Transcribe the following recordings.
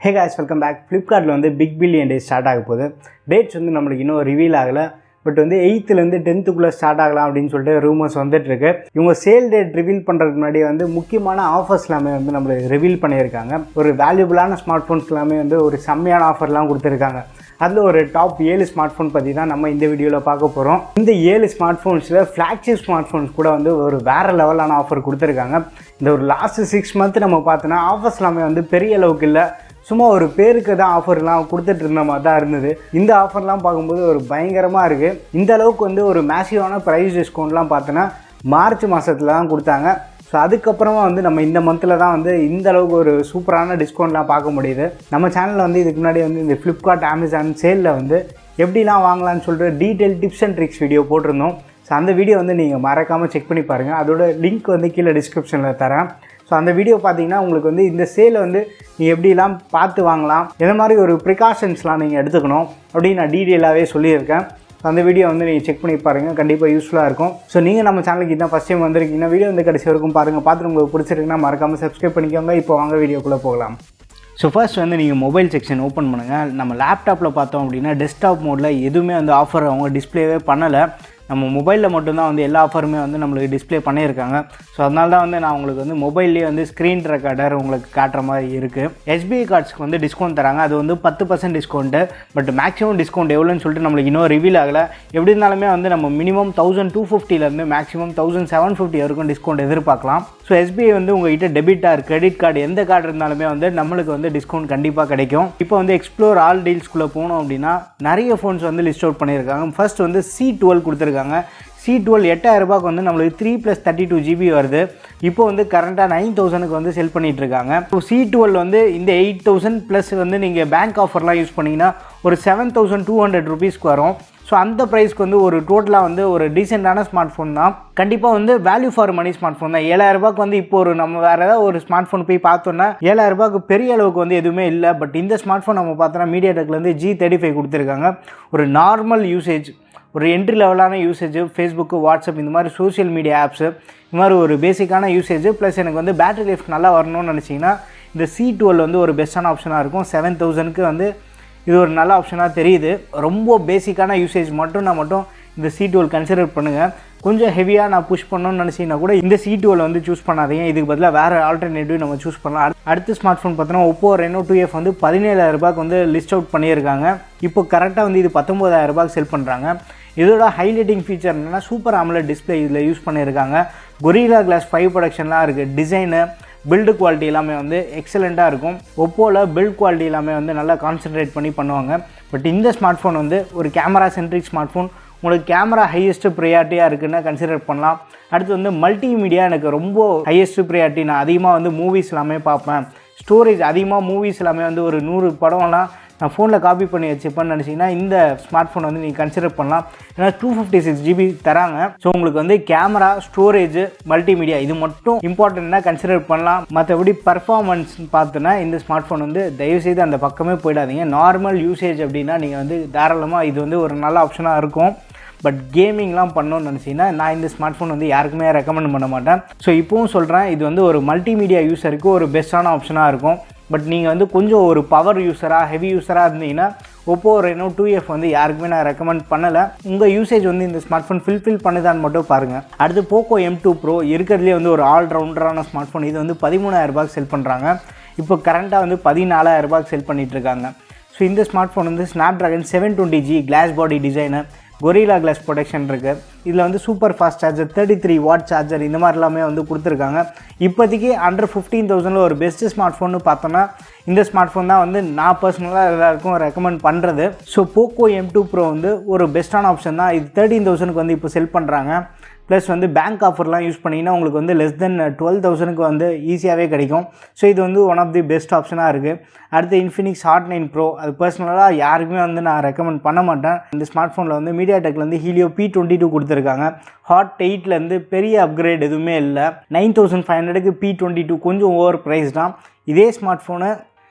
Hey guys, welcome back. Flipkart Big Billion Day start ஆகுது. Dates நம்மளுக்கு இன்னும் reveal ஆகல. பட் 8th ல இருந்து 10th குள்ள ஸ்டார்ட் ஆகலாம் அப்படினு சொல்லிட்டு ரூமர்ஸ் வந்துட்டு இருக்கு. இவங்க சேல் டேட் ரிவீல் பண்றதுக்கு முன்னாடி முக்கியமான ஆஃபர்ஸ் எல்லாமே நம்மளுக்கு ரிவீல் பண்ணியிருக்காங்க. ஒரு வேல்யூபிளான ஸ்மார்ட் போன்ஸ் எல்லாமே ஒரு செம்மையான ஆஃபர்லாம் கொடுத்திருக்காங்க. அதில் ஒரு டாப் 7 ஸ்மார்ட் ஃபோன் பற்றி தான் நம்ம இந்த வீடியோவில் பார்க்க போகிறோம். இந்த 7 ஸ்மார்ட் ஃபோன்ஸில் ஃப்ளாக்ஷிப் ஸ்மார்ட் ஃபோன்ஸ் கூட ஒரு வேறு லெவலான ஆஃபர் கொடுத்துருக்காங்க. இந்த ஒரு லாஸ்ட் 6 மந்த் நம்ம பார்த்தோன்னா ஆஃபர்ஸ் எல்லாமே பெரிய அளவுக்கு இல்லை, சும்மா ஒரு பேருக்கு தான் ஆஃபர்லாம் கொடுத்துட்டு இருந்த மாதிரி தான் இருந்தது. இந்த ஆஃபர்லாம் பார்க்கும்போது ஒரு பயங்கரமாக இருக்குது. இந்த அளவுக்கு ஒரு மேசிவான ப்ரைஸ் டிஸ்கவுண்ட்லாம் பார்த்தோன்னா மார்ச் மாதத்தில் தான் கொடுத்தாங்க. ஸோ அதுக்கப்புறமா நம்ம இந்த மந்தில் தான் இந்த அளவுக்கு ஒரு சூப்பரான டிஸ்கவுண்ட்லாம் பார்க்க முடியுது. நம்ம சேனலில் இதுக்கு முன்னாடி இந்த ஃப்ளிப்கார்ட் அமேசான் சேலில் எப்படிலாம் வாங்கலாம்னு சொல்லிட்டு detail tips and tricks video போட்டிருந்தோம். ஸோ அந்த வீடியோ நீங்கள் மறக்காமல் செக் பண்ணி பாருங்கள். அதோட லிங்க் கீழே டிஸ்கிரிப்ஷனில் தரேன். ஸோ அந்த வீடியோ பார்த்தீங்கன்னா உங்களுக்கு இந்த சேலை நீங்கள் எப்படிலாம் பார்த்து வாங்கலாம், எந்த மாதிரி ஒரு ப்ரிகாஷன்ஸ்லாம் நீங்கள் எடுத்துக்கணும் அப்படின்னு நான் டீட்டெயிலாகவே சொல்லியிருக்கேன். ஸோ அந்த வீடியோ நீங்கள் செக் பண்ணி பாருங்கள், கண்டிப்பாக யூஸ்ஃபுல்லாக இருக்கும். ஸோ நீங்கள் நம்ம சேனலுக்கு இதான் ஃபஸ்ட் டைம் வந்திருக்கீங்கன்னா வீடியோ கடைசி வரைக்கும் பாருங்கள். பார்த்துட்டு உங்களுக்கு பிடிச்சிருக்குன்னா மறக்காமல் சப்ஸ்கிரைப் பண்ணிக்கோங்க. இப்போ வாங்க வீடியோக்குள்ளே போகலாம். ஸோ ஃபர்ஸ்ட் நீங்கள் மொபைல் செக்ஷன் ஓப்பன் பண்ணுங்கள். நம்ம லேப்டாப்பில் பார்த்தோம் அப்படின்னா டெஸ்க்டாப் மோடில் எதுவுமே ஆஃபர் அவங்க டிஸ்பிளேவே பண்ணலை. நம்ம மொபைலில் மட்டும்தான் எல்லா ஆஃபருமே நம்மளுக்கு டிஸ்பிளே பண்ணியிருக்காங்க. ஸோ அதனால தான் நான் உங்களுக்கு மொபைல்லேயே ஸ்க்ரீன் ரெக்கார்டர் உங்களுக்கு காட்டுற மாதிரி இருக்குது. எஸ்பிஐ கார்ட்ஸ்க்கு டிஸ்கவுண்ட் தராங்க. அது 10% டிஸ்கவுண்ட்டு. பட் மேக்ஸிமம் டிஸ்கவுண்ட் எவ்வளோன்னு சொல்லிட்டு நம்மளுக்கு இன்னும் ரிவீல் ஆகலை. எப்படி இருந்தாலுமே நம்ம மினிமம் 1250 மேக்ஸிமம் 1750 வரைக்கும் டிஸ்கவுண்ட் எதிர்பார்க்கலாம். ஸோ எஸ்பிஐ உங்கள்கிட்ட டெபிட் ஆர் கிரெடிட் கார்டு எந்த கார்டு இருந்தாலுமே நம்மளுக்கு டிஸ்கவுண்ட் கண்டிப்பாக கிடைக்கும். இப்போ எக்ஸ்ப்ளோர் ஆல் டீல்ஸ்குள்ளே போனோம் அப்படின்னா நிறைய ஃபோன்ஸ் லிஸ்ட் அவுட் பண்ணியிருக்காங்க. ஃபர்ஸ்ட் C12 கொடுத்துருக்காங்க. C12 8000 ரூபாய்க்கு நம்மளுக்கு 3+32 GB வருது. இப்போ கரண்ட்டாக 9000க்கு செல் பண்ணிகிட்டு இருக்காங்க. ஸோ C12 இந்த 8000 ப்ளஸ் நீங்கள் பேங்க் ஆஃபர்லாம் யூஸ் பண்ணிங்கன்னா ஒரு 7200 ருபீஸ்க்கு வரும். ஸோ அந்த ப்ரைஸ்க்கு ஒரு டோட்டலாக ஒரு டீசெண்டான ஸ்மார்ட் ஃபோன் தான். கண்டிப்பாக value for money smart phone தான். 7000 ரூபாய்க்கு இப்போ நம்ம வேறு ஏதாவது ஒரு ஸ்மார்ட் ஃபோன் போய் பார்த்தோன்னா 7000 ரூபாய்க்கு பெரிய அளவுக்கு எதுவுமே இல்லை. பட் இந்த ஸ்மார்ட் ஃபோன் நம்ம பார்த்தோன்னா மீடியாடெக்லேருந்து G35 கொடுத்துருக்காங்க. ஒரு நார்மல் யூசேஜ், ஒரு என்ட்ரி லெவலான யூசேஜ், ஃபேஸ்புக்கு, வாட்ஸ்அப் இந்த மாதிரி சோஷியல் மீடியா ஆப்ஸு, இந்த மாதிரி ஒரு பேசிக்கான யூசேஜ் ப்ளஸ் எனக்கு பேட்டரி லைஃப் நல்லா வரணும்னு நினச்சிங்கன்னா இந்த C12 ஒரு பெஸ்ட்டான ஆப்ஷனாக இருக்கும். 7000க்கு இது ஒரு நல்ல ஆப்ஷனாக தெரியுது. ரொம்ப பேசிக்கான யூசேஜ் மட்டும் இந்த C12 கன்சிடர் பண்ணுங்கள். கொஞ்சம் ஹெவியாக நான் புஷ் பண்ணணும்னு நினச்சிங்கன்னா கூட இந்த C12 சூஸ் பண்ணாதீங்க. இதுக்கு பதிலாக வேறு ஆல்டர்னேட்டிவ் நம்ம சூஸ் பண்ணலாம். அடுத்த ஸ்மார்ட் ஃபோன் பார்த்தோன்னா Oppo Reno 2F 17000 ரூபாய்க்கு லிஸ்ட் அவுட் பண்ணியிருக்காங்க. இப்போ கரெக்டாக இது 19000 ரூபாய்க்கு செல் பண்ணுறாங்க. இதோட ஹைலைட்டிங் ஃபீச்சர் என்னென்னா சூப்பர் AMOLED டிஸ்பிளே இதில் யூஸ் பண்ணியிருக்காங்க. Gorilla Glass 5 ப்ரொடக்ஷன்லாம் இருக்குது. டிசைனு, பில்டு குவாலிட்டி எல்லாமே எக்ஸலண்ட்டாக இருக்கும். ஒப்போவில் பில்ட் குவாலிட்டி எல்லாமே நல்லா கான்சன்ட்ரேட் பண்ணி பண்ணுவாங்க. பட் இந்த ஸ்மார்ட் ஃபோன் ஒரு கேமரா சென்ட்ரிக் ஸ்மார்ட் ஃபோன். உங்களுக்கு கேமரா ஹையஸ்ட் ப்ரையாரிட்டியாக இருக்குன்னு கன்சிடர் பண்ணலாம். அடுத்து மல்டிமீடியா எனக்கு ரொம்ப ஹையஸ்ட் ப்ரையாரிட்டி. நான் அதிகமாக மூவிஸ் எல்லாமே பார்ப்பேன். ஸ்டோரேஜ் அதிகமாக மூவிஸ் எல்லாமே ஒரு 100 படம்லாம் நான் ஃபோனில் காப்பி பண்ணி வச்சுப்பேன்னு நினச்சிங்கன்னா இந்த ஸ்மார்ட் ஃபோன் நீங்கள் கன்சிடர் பண்ணலாம். ஏன்னா 256 GB தராங்க. ஸோ உங்களுக்கு கேமரா, ஸ்டோரேஜ், மல்டிமீடியா இது மட்டும் இம்பார்ட்டண்ட்டாக கன்சிடர் பண்ணலாம். மற்றபடி பர்ஃபார்மன்ஸ் பார்த்தோன்னா இந்த ஸ்மார்ட் ஃபோன் தயவுசெய்து அந்த பக்கமே போயிடாதீங்க. நார்மல் யூசேஜ் அப்படின்னா நீங்கள் தாராளமாக இது ஒரு நல்ல ஆப்ஷனாக இருக்கும். பட் கேமிங்லாம் பண்ணணும்னு நினச்சிங்கன்னா நான் இந்த ஸ்மார்ட் ஃபோன் யாருக்குமே ரெக்கமெண்ட் பண்ண மாட்டேன். ஸோ இப்போவும் சொல்கிறேன், இது ஒரு மல்டிமீடியா யூஸருக்கு ஒரு பெஸ்ட்டான ஆப்ஷனாக இருக்கும். பட் நீங்கள் கொஞ்சம் ஒரு பவர் யூஸராக, ஹெவி யூஸராக இருந்தீங்கன்னா Oppo Reno 2F யாருக்குமே நான் ரெக்கமெண்ட் பண்ணலை. உங்கள் யூசேஜ் இந்த ஸ்மார்ட் ஃபோன் ஃபில்ஃபில் பண்ணுதான்னு மட்டும் பாருங்கள். அடுத்து Poco M2 Pro இருக்கிறதுலே ஒரு ஆல்ரவுண்டரான ஸ்மார்ட் ஃபோன். இது 13000 ரூபாய்க்கு செல் பண்ணுறாங்க. இப்போ கரண்ட்டாக 14000 ரூபாய்க்கு செல் பண்ணிகிட்ருக்காங்க. ஸோ இந்த smart phone Snapdragon 720G class பாடி டிசைனு, Gorilla Glass ப்ரொடக்ஷன் இருக்குது. இதில் super fast charger, 33 watt charger இந்த மாதிரி எல்லாமே கொடுத்துருக்காங்க. இப்போதைக்கு அண்டர் 15,000 ஒரு பெஸ்ட்டு ஸ்மார்ட் ஃபோன்னு பார்த்தோன்னா இந்த ஸ்மார்ட் ஃபோன் தான் நான் பர்சனலாக எல்லாருக்கும் ரெக்கமெண்ட் பண்ணுறது. ஸோ Poco M2 Pro ஒரு பெஸ்ட்டான ஆப்ஷன் தான். இது 13,000க்கு இப்போ செல் பண்ணுறாங்க. ப்ளஸ் பேங்க் ஆஃபர்லாம் யூஸ் பண்ணிங்கன்னா உங்களுக்கு லெஸ் தென் 12,000க்கு ஈஸியாகவே கிடைக்கும். ஸோ இது ஒன் ஆஃப் தி பெஸ்ட் ஆப்ஷனாக இருக்குது. அடுத்து Infinix Hot 9 Pro. அது பர்சனலாக யாருக்குமே நான் ரெக்கமெண்ட் பண்ண மாட்டேன். இந்த ஸ்மார்ட் ஃபோனில் மீடியாடெக்லேருந்து Helio P22 கொடுத்துருக்காங்க. Hot 8லேருந்து பெரிய அப்கிரேட் எதுவுமே இல்லை. 9500க்கு P22 கொஞ்சம் ஓவர் ப்ரைஸ் தான். இதே ஸ்மார்ட் ஃபோனை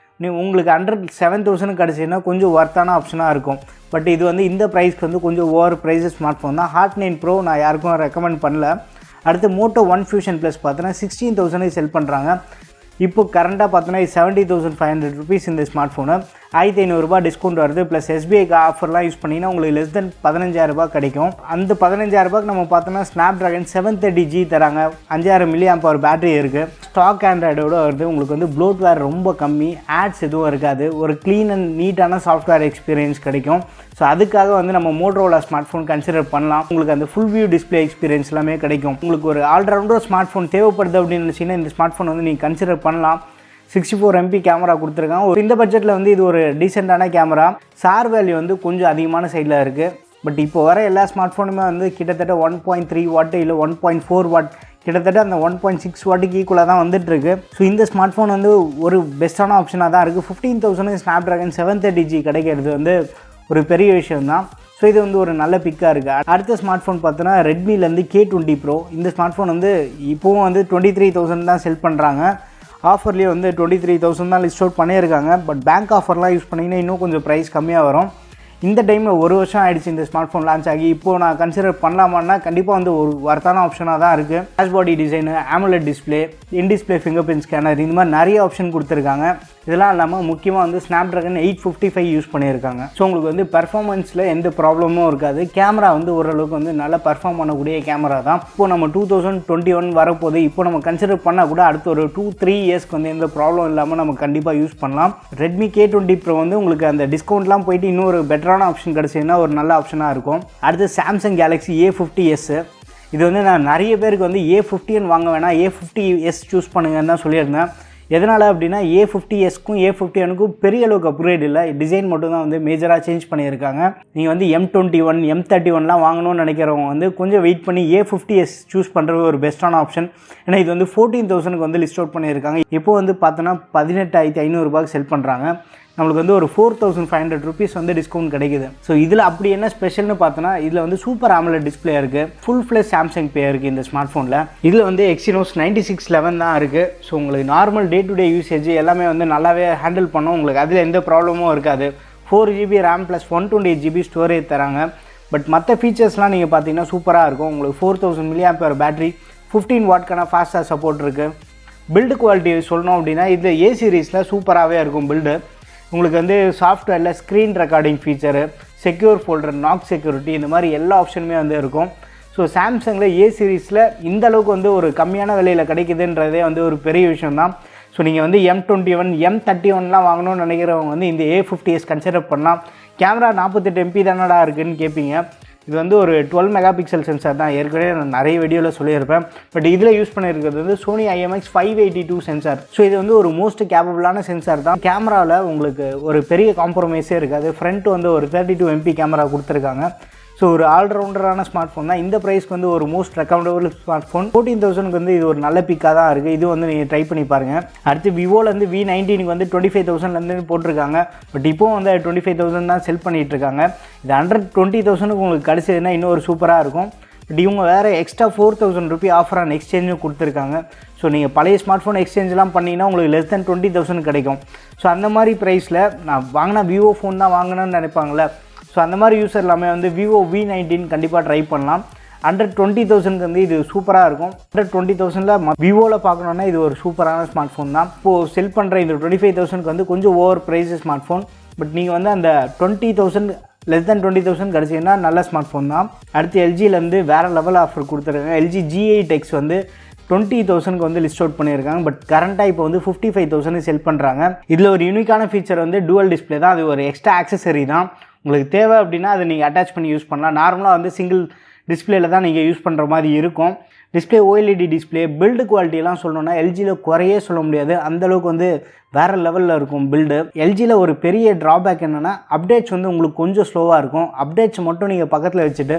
உங்களுக்கு அண்டர் 7000 கிடச்சின்னா கொஞ்சம் ஒர்த்தான ஆப்ஷனாக இருக்கும். பட் இது இந்த ப்ரைஸ்க்கு கொஞ்சம் ஓவர் ப்ரைஸ் ஸ்மார்ட் ஃபோன் தான். Hot 9 Pro நான் யாருக்கும் ரெக்கமெண்ட் பண்ணல. அடுத்து Moto One Fusion Plus பார்த்தோன்னா 16,000 செல் பண்ணுறாங்க. இப்போ கரண்ட்டாக பார்த்தோன்னா 70,500 rupees இந்த ஸ்மார்ட் ஃபோனு 1500 ரூபாய் டிஸ்கவுண்ட் வருது. ப்ளஸ் SBI ஆஃபர்லாம் யூஸ் பண்ணிங்கன்னா உங்களுக்கு லெஸ் தென் 15,000 ரூபாய் கிடைக்கும். அந்த 15,000 ரூபாய்க்கு நம்ம பார்த்தோன்னா ஸ்னாப்ட்ராகன் 730G தராங்க. 5000 mAh பேட்டரி இருக்குது. ஸ்டாக் ஆண்ட்ராய்டோட வருது. உங்களுக்கு வந்து ப்ளோட்வேர் ரொம்ப கம்மி, ஆட்ஸ் எதுவும் இருக்காது, ஒரு க்ளீன் அண்ட் நீட்டான சாஃப்ட்வேர் எக்ஸ்பீரியன்ஸ் கிடைக்கும். ஸோ அதுக்காக வந்து நம்ம மோட்டோரோலா ஸ்மார்ட் ஃபோன் கன்சிடர் பண்ணலாம். உங்களுக்கு அந்த ஃபுல் வியூ டிஸ்பிளே எக்ஸ்பீரியன்ஸ் எல்லாமே கிடைக்கும். உங்களுக்கு ஒரு ஆல்ரவுண்டர் ஸ்மார்ட் ஃபோன் தேவைப்படுது அப்படின்னு நினச்சிங்கன்னா இந்த ஸ்மார்ட் ஃபோன் வந்து நீங்கள் கன்சிடர் பண்ணலாம். 64 MP கேமரா கொடுத்துருக்காங்க. ஒரு இந்த பட்ஜெட்டில் வந்து இது ஒரு டீசெண்டான கேமரா. சார் வேல்யூ வந்து கொஞ்சம் அதிகமான சைடில் இருக்குது. பட் இப்போ வர எல்லா ஸ்மார்ட் ஃபோனுமே வந்து கிட்டத்தட்ட 1.3 வாட் இல்லை 1.4 வாட், கிட்டத்தட்ட அந்த 1.6 வாட்டுக்கு ஈக்குவலாக தான் வந்துட்டுருக்கு. ஸோ இந்த ஸ்மார்ட் ஃபோன் வந்து ஒரு பெஸ்ட்டான ஆப்ஷனாக தான் இருக்குது. 15,000 ஸ்னாப்ட்ராகன் 730G கிடைக்கிறது வந்து ஒரு பெரிய விஷயம்தான். ஸோ இது வந்து ஒரு நல்ல பிக்காக இருக்குது. அடுத்த ஸ்மார்ட் ஃபோன் பார்த்தோன்னா ரெட்மிலேருந்து K20 Pro. இந்த ஸ்மார்ட் ஃபோன் வந்து இப்போவும் வந்து 23,000 தான் செல் பண்ணுறாங்க. ஆஃபர்லேயே வந்து 23,000 தான் லிஸ்ட் அவுட் பண்ணியிருக்காங்க. பட் பேங்க் ஆஃபர்லாம் யூஸ் பண்ணிங்கன்னா இன்னும் கொஞ்சம் ப்ரைஸ் கம்மியாக வரும். இந்த டைமில் 1 வருஷம் ஆகிடுச்சு இந்த ஸ்மார்ட் ஃபோன் லான்ச் ஆகி. இப்போது நான் கன்சிடர் பண்ணலாமான்னா கண்டிப்பாக வந்து ஒரு வர்த்தான ஆப்ஷனாக தான் இருக்குது. Dash body design, AMOLED display, in display finger print scanner, இந்த மாதிரி நிறைய ஆப்ஷன் கொடுத்துருக்காங்க. இதெல்லாம் இல்லாமல் முக்கியமாக வந்து ஸ்னாப்ட்ராகன் 855 யூஸ் பண்ணியிருக்காங்க. ஸோ உங்களுக்கு வந்து பெர்ஃபார்மன்ஸில் எந்த ப்ராப்ளமும் இருக்காது. கேமரா வந்து ஓரளவுக்கு வந்து நல்லா பெர்ஃபார்ம் பண்ணக்கூடிய கேமரா தான். இப்போது நம்ம 2021 வரப்போது. இப்போ நம்ம கன்சிடர் பண்ணால் கூட அடுத்த ஒரு 2-3 இயர்ஸ்க்கு வந்து எந்த ப்ராப்ளம் இல்லாமல் நம்ம கண்டிப்பாக யூஸ் பண்ணலாம். ரெட்மி K20 Pro வந்து உங்களுக்கு அந்த டிஸ்கவுண்ட்லாம் போயிட்டு இன்னும் ஒரு பெட்டரான ஆப்ஷன் கிடச்சிங்கன்னா ஒரு நல்ல ஆப்ஷனாக இருக்கும். அடுத்து சாம்சங் கேலக்ஸி A50s. இது வந்து நான் நிறைய பேருக்கு வந்து A50 வாங்க வேணாம், A50s சூஸ் பண்ணுங்கன்னு தான் சொல்லியிருந்தேன். எதனால் அப்படின்னா A50sக்கும் A51க்கும் பெரிய அளவுக்கு அப்கிரேட் இல்லை, டிசைன் மட்டும் தான் வந்து மேஜராக சேஞ்ச் பண்ணியிருக்காங்க. நீங்கள் வந்து M21 M31லாம் வாங்கணும்னு நினைக்கிறவங்க வந்து கொஞ்சம் வெயிட் பண்ணி A50s சூஸ் பண்ணுறது ஒரு பெஸ்ட்டான ஆப்ஷன். ஏன்னா இது வந்து 14,000க்கு வந்து லிஸ்ட் அவுட் பண்ணியிருக்காங்க. இப்போ வந்து பார்த்தோன்னா 18,500 ரூபாய்க்கு செல் பண்ணுறாங்க. நம்மளுக்கு வந்து ஒரு 4,500 rupees வந்து டிஸ்கவுண்ட் கிடைக்குது. ஸோ இதில் அப்படி என்ன ஸ்பெஷல்னு பார்த்தோன்னா இதில் வந்து சூப்பர் AMOLED டிஸ்பிளே இருக்குது. ஃபுல் ஃப்ளெஷ் சாம்சங் பே இருக்குது இந்த ஸ்மார்ட் ஃபோனில். இதில் வந்து Exynos 9611 தான் இருக்குது. ஸோ உங்களுக்கு normal day to day usage எல்லாமே வந்து நல்லாவே ஹேண்டில் பண்ணும். உங்களுக்கு அதில் எந்த ப்ராப்ளமும் இருக்காது. 4GB RAM plus 128GB storage தராங்க. பட் மற்ற ஃபீச்சர்ஸ்லாம் நீங்கள் பார்த்தீங்கன்னா சூப்பராக இருக்கும். உங்களுக்கு 4000 mAh பேட்டரி, 15 வாட்க்கான ஃபாஸ்ட்டாக சப்போர்ட் இருக்குது. பில்டு குவாலிட்டி சொல்லணும் அப்படின்னா இதில் A சீரீஸில் சூப்பராகவே இருக்கும் பில்டு. உங்களுக்கு வந்து சாஃப்ட்வேரில் screen recording feature, secure folder, knock security, இந்த மாதிரி எல்லா ஆப்ஷனுமே வந்து இருக்கும். ஸோ சாம்சங்கில் A சீரீஸில் இந்த அளவுக்கு வந்து ஒரு கம்மியான விலையில் கிடைக்குதுன்றதே வந்து ஒரு பெரிய விஷயம் தான். ஸோ நீங்கள் வந்து M21 M31லாம் வாங்கணும்னு நினைக்கிறவங்க வந்து இந்த A50s கன்சிடர் பண்ணலாம். கேமரா 48 MP தானடா இருக்குதுன்னு கேட்பீங்க. இது வந்து ஒரு 12 மெகாபிக்சல் சென்சார் தான். ஏற்கனவே நான் நிறைய வீடியோவில் சொல்லியிருப்பேன். பட் இதில் யூஸ் பண்ணியிருக்கிறது வந்து சோனி IMX582 சென்சார். ஸோ இது வந்து ஒரு மோஸ்ட் கேப்பபிளான சென்சார் தான். கேமராவில் உங்களுக்கு ஒரு பெரிய காம்ப்ரமைஸே இருக்காது. ஃப்ரண்ட் வந்து ஒரு 32 MP கேமரா கொடுத்துருக்காங்க. ஸோ ஒரு ஆல்ரவுண்டரான ஸ்மார்ட் ஃபோன் தான். இந்த ப்ரைஸ்க்கு வந்து ஒரு மோஸ்ட் ரெக்கமெண்டபிள் ஸ்மார்ட் ஃபோன். 14,000க்கு வந்து இது ஒரு நல்ல பிக்காக தான் இருக்குது. இது வந்து நீங்கள் ட்ரை பண்ணி பாருங்கள். அடுத்து விவோலேருந்து V19க்கு வந்து 25,000 போட்டிருக்காங்க. பட் இப்போவும் வந்து 25,000 தான் செல் பண்ணிகிட்ருக்காங்க. இது 120,000க்கு உங்களுக்கு கிடச்சதுன்னா இன்னும் ஒரு சூப்பராக இருக்கும். பட் இவங்க வேறு எக்ஸ்ட்ரா 4,000 ரூபி ஆஃபர் ஆன் எக்ஸ்சேஞ்சும் கொடுத்துருக்காங்க. ஸோ நீங்கள் பழைய ஸ்மார்ட் ஃபோன் எக்ஸ்சேஞ்செலாம் பண்ணிங்கன்னா உங்களுக்கு லெஸ் தென் 20,000 கிடைக்கும். ஸோ அந்த மாதிரி ப்ரைஸில் நான் வாங்கினா விவோ ஃபோன் தான் வாங்கினேன்னு நினைப்பாங்களே. ஸோ அந்த மாதிரி யூஸர் எல்லாமே வந்து விவோ V19 கண்டிப்பாக ட்ரை பண்ணலாம். 120,000க்கு வந்து இது சூப்பராக இருக்கும். 120,000ல் விவோவில் பார்க்கணுன்னா இது ஒரு சூப்பரான ஸ்மார்ட் ஃபோன் தான். இப்போது செல் பண்ணுற இந்த 25,000க்கு வந்து கொஞ்சம் over price smart phone. But நீங்கள் வந்து அந்த 20,000 லெஸ் தென் 20,000 கிடச்சிங்கன்னா நல்ல ஸ்மார்ட் ஃபோன் தான். அடுத்து எல்ஜிலேருந்து வேறு லெவல் ஆஃபர் கொடுத்துருக்காங்க. LG G8x வந்து 20,000க்கு வந்து லிஸ்ட் அவுட் பண்ணியிருக்காங்க. பட் கரண்ட்டாக இப்போ வந்து 55,000 செல் பண்ணுறாங்க. இதில் ஒரு யூனிக்கான ஃபீச்சர் வந்து டூவல் டிஸ்பிளே தான். அது ஒரு எக்ஸ்ட்ரா ஆக்சசரி தான். உங்களுக்கு தேவை அப்படின்னா அதை நீங்கள் அட்டாச் பண்ணி யூஸ் பண்ணலாம். நார்மலாக வந்து சிங்கிள் டிஸ்பிளேயில் தான் நீங்கள் யூஸ் பண்ணுற மாதிரி இருக்கும். Display OLED display. பில்டு குவாலிட்டியெல்லாம் சொல்லணுன்னா எல்ஜியில் குறையே சொல்ல முடியாது. அந்தளவுக்கு வந்து வேறு லெவலில் இருக்கும் பில்டு. எல்ஜியில் ஒரு பெரிய ட்ராபேக் என்னென்னா அப்டேட்ஸ் வந்து உங்களுக்கு கொஞ்சம் ஸ்லோவாக இருக்கும். அப்டேட்ஸ் மட்டும் நீங்கள் பக்கத்தில் வச்சுட்டு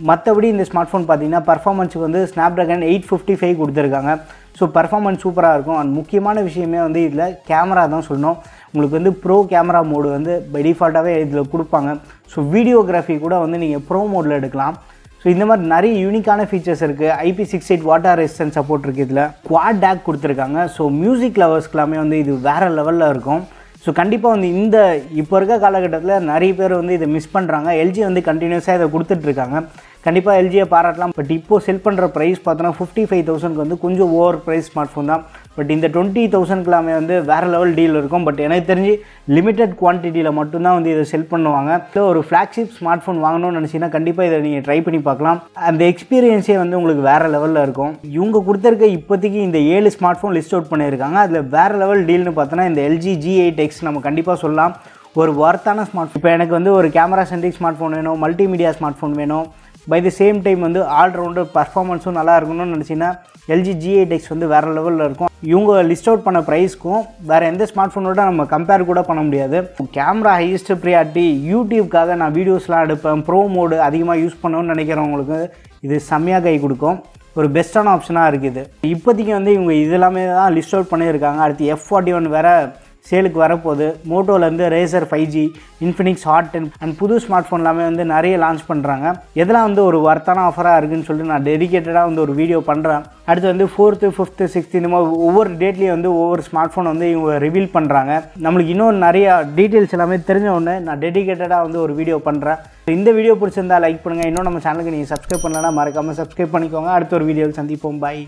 மற்றபடி இந்த ஸ்மார்ட் ஃபோன் பார்த்தீங்கன்னா பர்ஃபார்மன்ஸுக்கு வந்து ஸ்னாப்ட்ராகன் 855 கொடுத்துருக்காங்க. ஸோ பர்ஃபார்மன்ஸ் சூப்பராக இருக்கும். அண்ட் முக்கியமான விஷயமே வந்து இதில் கேமரா தான் சொல்லணும். உங்களுக்கு வந்து ப்ரோ கேமரா மோடு வந்து பை டிஃபால்ட்டாகவே இதில் கொடுப்பாங்க. ஸோ வீடியோகிராஃபி கூட வந்து நீங்கள் ப்ரோ மோடில் எடுக்கலாம். ஸோ இந்த மாதிரி நிறைய யூனிக்கான ஃபீச்சர்ஸ் இருக்குது. IP68 வாட்டர் ரெசிஸ்டன்ட் சப்போர்ட் இருக்குது. இதில் குவாட் டேக் கொடுத்துருக்காங்க. ஸோ மியூசிக் லவர்ஸ்க்கெல்லாமே வந்து இது வேறு லெவலில் இருக்கும். ஸோ கண்டிப்பாக வந்து இந்த இப்போ இருக்க காலகட்டத்தில் நிறைய பேர் வந்து இதை மிஸ் பண்ணுறாங்க. எல்ஜி வந்து கண்டினியூஸாக இதை கொடுத்துட்ருக்காங்க. கண்டிப்பாக எல்ஜியை பாராட்டலாம். பட் இப்போ செல் பண்ணுற ப்ரைஸ் பார்த்தோன்னா 55,000க்கு வந்து கொஞ்சம் ஓவர் ப்ரைஸ் ஸ்மார்ட் ஃபோன் தான். பட் இந்த 20,000க்குலாமே வந்து வேறு லெவல் டீல் இருக்கும். பட் எனக்கு தெரிஞ்சு லிமிட்டட் குவான்டிட்டியில் மட்டும்தான் வந்து இதை செல் பண்ணுவாங்க. இல்லை ஒரு ஃப்ளாக்ஷிப் ஸ்மார்ட் ஃபோன் வாங்கணும்னு நினச்சிங்கன்னா கண்டிப்பாக இதை நீங்கள் ட்ரை பண்ணி பார்க்கலாம். அந்த எக்ஸ்பீரியன்ஸே வந்து உங்களுக்கு வேறு லெவலில் இருக்கும். இவங்க கொடுத்துருக்க இப்போதைக்கு இந்த 7 ஸ்மார்ட் ஃபோன் லிஸ்ட் அவுட் பண்ணியிருக்காங்க. அதில் வேறு லெவல் டீல்னு பார்த்தோன்னா இந்த எல்ஜி G8x நம்ம கண்டிப்பாக சொல்லலாம் ஒரு வர்த்தான ஸ்மார்ட் ஃபோன். இப்போ எனக்கு வந்து ஒரு கேமரா சென்ட்ரிக் ஸ்மார்ட் ஃபோன் வேணும், மல்டிமீடியா ஸ்மார்ட் ஃபோன் வேணும், பை த சேம் டைம் வந்து ஆல்ரவுண்டர் பர்ஃபார்மன்ஸும் நல்லா இருக்கணும்னு நினச்சிங்கன்னா எல்ஜி G8x வந்து வேறு லெவலில் இருக்கும். இவங்க லிஸ்ட் அவுட் பண்ண ப்ரைஸ்க்கும் வேறு எந்த ஸ்மார்ட் ஃபோனோட நம்ம கம்பேர் கூட பண்ண முடியாது. கேமரா ஹையஸ்ட் ப்ரியாரிட்டி, யூடியூப்காக நான் வீடியோஸ்லாம் எடுப்பேன், ப்ரோ மோடு அதிகமாக யூஸ் பண்ணணும்னு நினைக்கிறவங்களுக்கு இது செம்மையாக கை கொடுக்கும். ஒரு பெஸ்ட்டான ஆப்ஷனாக இருக்குது. இப்போதைக்கு வந்து இவங்க இதெல்லாமே தான் லிஸ்ட் அவுட் பண்ணியிருக்காங்க. அடுத்து F41 வேறு சேலுக்கு வரப்போகுது. மோட்டோலேருந்து Razr 5G, Infinix Hot 10 and புது ஸ்மார்ட் ஃபோன் எல்லாமே வந்து நிறைய லான்ச் பண்ணுறாங்க. எதெல்லாம் வந்து ஒரு வர்த்தான ஆஃபராக இருக்குதுன்னு சொல்லிட்டு நான் டெடிக்கேட்டடாக வந்து ஒரு வீடியோ பண்ணுறேன். அடுத்து வந்து 4th, 5th, 6th இந்த மாதிரி ஒவ்வொரு டேட்லேயும் வந்து ஒவ்வொரு ஸ்மார்ட் ஃபோன் வந்து இவங்க ரிவீல் பண்ணுறாங்க. நம்மளுக்கு இன்னும் நிறையா டீட்டெயில்ஸ் எல்லாமே தெரிஞ்ச உடனே நான் டெடிக்கேட்டடாக வந்து ஒரு வீடியோ பண்ணுறேன். இந்த வீடியோ பிடிச்சிருந்தா லைக் பண்ணுங்கள். இன்னும் நம்ம சேனலுக்கு நீங்கள் சப்ஸ்கிரைப் பண்ணலன்னா மறக்காமல் சப்ஸ்கிரைப் பண்ணிக்கோங்க. அடுத்த ஒரு வீடியோவில் சந்திப்போம். பாய்.